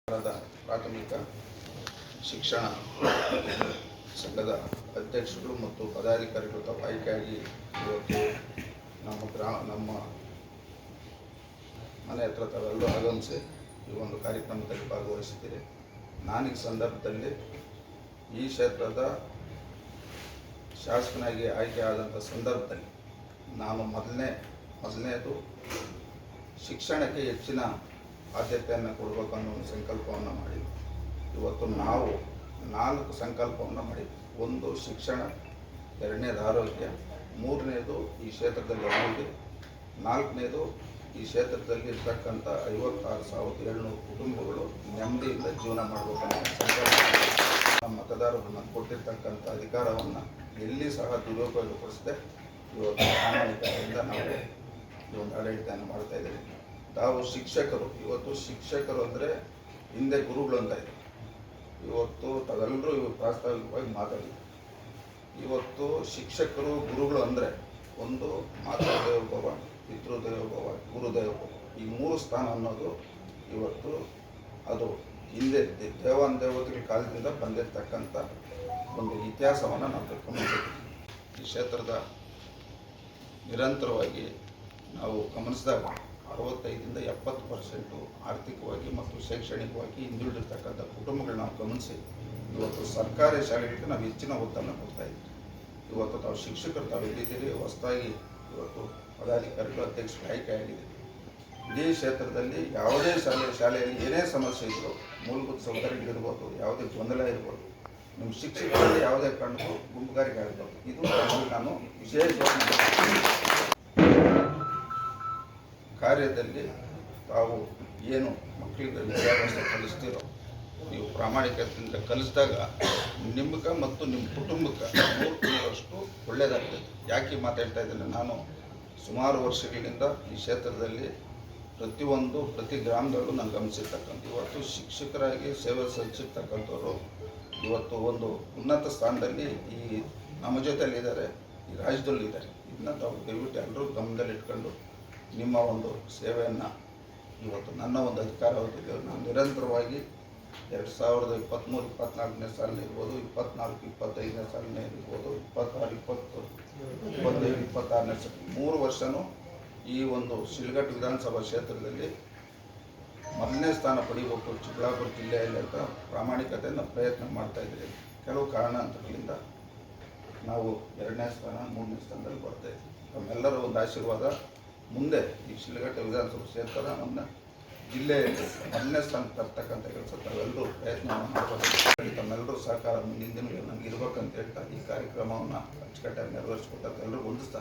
ಪ್ರಾಥಮಿಕ ಶಿಕ್ಷಣ ಸಂಘದ ಅಧ್ಯಕ್ಷರು ಮತ್ತು ಪದಾಧಿಕಾರಿಗಳು ತಾವು ಆಯ್ಕೆಯಾಗಿ ಇವತ್ತು ನಮ್ಮ ಮನೆ ಹತ್ರ ತಾವೆಲ್ಲರೂ ಆಗಮಿಸಿ ಈ ಒಂದು ಕಾರ್ಯಕ್ರಮದಲ್ಲಿ ಭಾಗವಹಿಸಿದ್ದೀರಿ. ನಾನು ಈ ಸಂದರ್ಭದಲ್ಲಿ ಈ ಕ್ಷೇತ್ರದ ಶಾಸಕನಾಗಿ ಆಯ್ಕೆಯಾದಂಥ ಸಂದರ್ಭದಲ್ಲಿ ನಾನು ಮೊದಲನೇದು ಶಿಕ್ಷಣಕ್ಕೆ ಹೆಚ್ಚಿನ ಆದ್ಯತೆಯನ್ನು ಕೊಡಬೇಕು ಅನ್ನೋ ಒಂದು ಸಂಕಲ್ಪವನ್ನು ಮಾಡಿದ್ವಿ. ಇವತ್ತು ನಾವು 4 ಸಂಕಲ್ಪವನ್ನು ಮಾಡಿದ್ವಿ. ಒಂದು ಶಿಕ್ಷಣ, 2ನೇದು ಆರೋಗ್ಯ, 3ನೇದು ಈ ಕ್ಷೇತ್ರದಲ್ಲಿ ಅಭಿವೃದ್ಧಿ, 4ನೇದು ಈ ಕ್ಷೇತ್ರದಲ್ಲಿ ಇರ್ತಕ್ಕಂಥ 56,700 ಕುಟುಂಬಗಳು ನೆಮ್ಮದಿಯಿಂದ ಜೀವನ ಮಾಡಬೇಕನ್ನೋ ಸಂಕಲ್ಪ. ನಮ್ಮ ಮತದಾರರು ನಮ್ಗೆ ಕೊಟ್ಟಿರ್ತಕ್ಕಂಥ ಅಧಿಕಾರವನ್ನು ಎಲ್ಲಿ ಸಹ ದುರುಪಯೋಗಪಡಿಸದೆ ಇವತ್ತು ಪ್ರಾಮಾಣಿಕತೆಯಿಂದ ನಾವು ಈ ಒಂದು ಆಡಳಿತವನ್ನು ಮಾಡ್ತಾ ಇದ್ದೀವಿ. ನಾವು ಶಿಕ್ಷಕರು, ಇವತ್ತು ಶಿಕ್ಷಕರು ಅಂದರೆ ಹಿಂದೆ ಗುರುಗಳು ಅಂತ ಇದೆ. ಇವತ್ತು ತಾವೆಲ್ಲರೂ ಪ್ರಾಸ್ತಾವಿಕವಾಗಿ ಮಾತಾಡಿದ್ರು. ಇವತ್ತು ಶಿಕ್ಷಕರು ಗುರುಗಳು ಅಂದರೆ ಒಂದು ಮಾತೃದೇವೋಭವ, ಪಿತೃದೇವೋಭವ, ಗುರುದೇವೋಭವ, ಈ 3 ಸ್ಥಾನ ಅನ್ನೋದು ಇವತ್ತು ಅದು ಹಿಂದೆ ದೇವತೆಗಳ ಕಾಲದಿಂದ ಬಂದಿರತಕ್ಕಂಥ ಒಂದು ಇತಿಹಾಸವನ್ನು ನಾವು ಗಮನಿಸಿದ್ವಿ. ಈ ಕ್ಷೇತ್ರದ ನಿರಂತರವಾಗಿ ನಾವು ಗಮನಿಸಿದಾಗ 65ರಿಂದ 70% ಆರ್ಥಿಕವಾಗಿ ಮತ್ತು ಶೈಕ್ಷಣಿಕವಾಗಿ ಹಿಂದುಳಿದಿರ್ತಕ್ಕಂಥ ಕುಟುಂಬಗಳನ್ನ ನಾವು ಗಮನಿಸಿ ಇವತ್ತು ಸರ್ಕಾರಿ ಶಾಲೆಗಳಿಗೆ ನಾವು ಹೆಚ್ಚಿನ ಒತ್ತನ್ನು ಕೊಡ್ತಾ ಇದ್ದೀವಿ. ಇವತ್ತು ತಾವು ಶಿಕ್ಷಕರು ತಾವು ಎಲ್ಲಿದ್ದೀರಿ, ಹೊಸದಾಗಿ ಇವತ್ತು ಪದಾಧಿಕಾರಿಗಳು ಅಧ್ಯಕ್ಷರು ಆಯ್ಕೆಯಾಗಿದೆ. ಇಡೀ ಕ್ಷೇತ್ರದಲ್ಲಿ ಯಾವುದೇ ಶಾಲೆಯಲ್ಲಿ ಏನೇ ಸಮಸ್ಯೆ ಇದ್ದರೂ, ಮೂಲಭೂತ ಸೌಕರ್ಯಗಳಿರ್ಬೋದು, ಯಾವುದೇ ಗೊಂದಲ ಇರ್ಬೋದು, ನಿಮ್ಮ ಶಿಕ್ಷಕರಲ್ಲಿ ಯಾವುದೇ ಕಾರಣಕ್ಕೂ ಗುಂಪುಗಾರಿಕೆ ಆಗಬಾರ್ದು. ಇದು ನಾನು ವಿಶೇಷವಾಗಿ ಕಾರ್ಯದಲ್ಲಿ ತಾವು ಏನು ಮಕ್ಕಳಿಗೆ ವಿದ್ಯಾಭ್ಯಾಸ ಕಲಿಸ್ತೀರೋ ನೀವು ಪ್ರಾಮಾಣಿಕತೆಯಿಂದ ಕಲಿಸಿದಾಗ ನಿಮ್ಗೆ ಮತ್ತು ನಿಮ್ಮ ಕುಟುಂಬಕ್ಕೆ 3 ಒಳ್ಳೆಯದಾಗ್ತದೆ. ಯಾಕೆ ಮಾತಾಡ್ತಾ ಇದ್ದೇನೆ, ನಾನು ಸುಮಾರು ವರ್ಷಗಳಿಂದ ಈ ಕ್ಷೇತ್ರದಲ್ಲಿ ಪ್ರತಿ ಗ್ರಾಮದಲ್ಲೂ ನಾನು ಗಮನಿಸಿರ್ತಕ್ಕಂಥ ಇವತ್ತು ಶಿಕ್ಷಕರಾಗಿ ಸೇವೆ ಸಲ್ಲಿಸಿರ್ತಕ್ಕಂಥವ್ರು ಇವತ್ತು ಒಂದು ಉನ್ನತ ಸ್ಥಾನದಲ್ಲಿ ಈ ನಮ್ಮ ಜೊತೆಯಲ್ಲಿ ಇದ್ದಾರೆ, ಈ ರಾಜ್ಯದಲ್ಲೂ ಇದ್ದಾರೆ. ಇದನ್ನ ತಾವು ದಯವಿಟ್ಟು ಎಲ್ಲರೂ ಗಮನದಲ್ಲಿ ಇಟ್ಕೊಂಡು ನಿಮ್ಮ ಒಂದು ಸೇವೆಯನ್ನು ಇವತ್ತು ನನ್ನ ಒಂದು ಅಧಿಕಾರಾವಧಿಯಲ್ಲಿ ನಾನು ನಿರಂತರವಾಗಿ 2023-24ನೇ ಸಾಲಿನ ಇರ್ಬೋದು, 24-25ನೇ ಸಾಲಿನ ಇರ್ಬೋದು, 26-27-26ನೇ ಸಾಲ 3 ವರ್ಷವೂ ಈ ಒಂದು ಶಿಲ್ಘಟ್ಟ ವಿಧಾನಸಭಾ ಕ್ಷೇತ್ರದಲ್ಲಿ 1ನೇ ಸ್ಥಾನ ಪಡಿಬೇಕು ಚಿಕ್ಕಬಳ್ಳಾಪುರ ಜಿಲ್ಲೆಯಲ್ಲಿ ಅಂತ ಪ್ರಾಮಾಣಿಕತೆಯನ್ನು ಪ್ರಯತ್ನ ಮಾಡ್ತಾಯಿದ್ದೀರಿ. ಕೆಲವು ಕಾರಣಾಂತರಗಳಿಂದ ನಾವು 2ನೇ ಸ್ಥಾನ 3ನೇ ಸ್ಥಾನದಲ್ಲಿ ಬರ್ತಾಯಿದ್ದೀವಿ. ತಮ್ಮೆಲ್ಲರ ಒಂದು ಆಶೀರ್ವಾದ ಮುಂದೆ ಈ ಶಿಲ್ಘಟ್ಟ ವಿಧಾನಸಭಾ ಕ್ಷೇತ್ರವನ್ನು ಜಿಲ್ಲೆಯಲ್ಲಿ 1ನೇ ಸ್ಥಾನಕ್ಕೆ ತರ್ತಕ್ಕಂಥ ಕೆಲಸ ತಾವೆಲ್ಲರೂ ಪ್ರಯತ್ನವನ್ನು ಮಾಡಬೇಕು. ತಮ್ಮೆಲ್ಲರೂ ಸಹಕಾರ ಮುಂದಿನ ದಿನಗಳಲ್ಲಿ ನನಗೆ ಇರಬೇಕಂತ ಹೇಳ್ತಾ ಈ ಕಾರ್ಯಕ್ರಮವನ್ನು ಅಚ್ಚುಕಟ್ಟಾಗಿ ನೆರವೇರಿಸ್ಕೊಡ್ತಾ ಎಲ್ಲರಿಗೂ ಹೊಂದಿಸ್ತಾ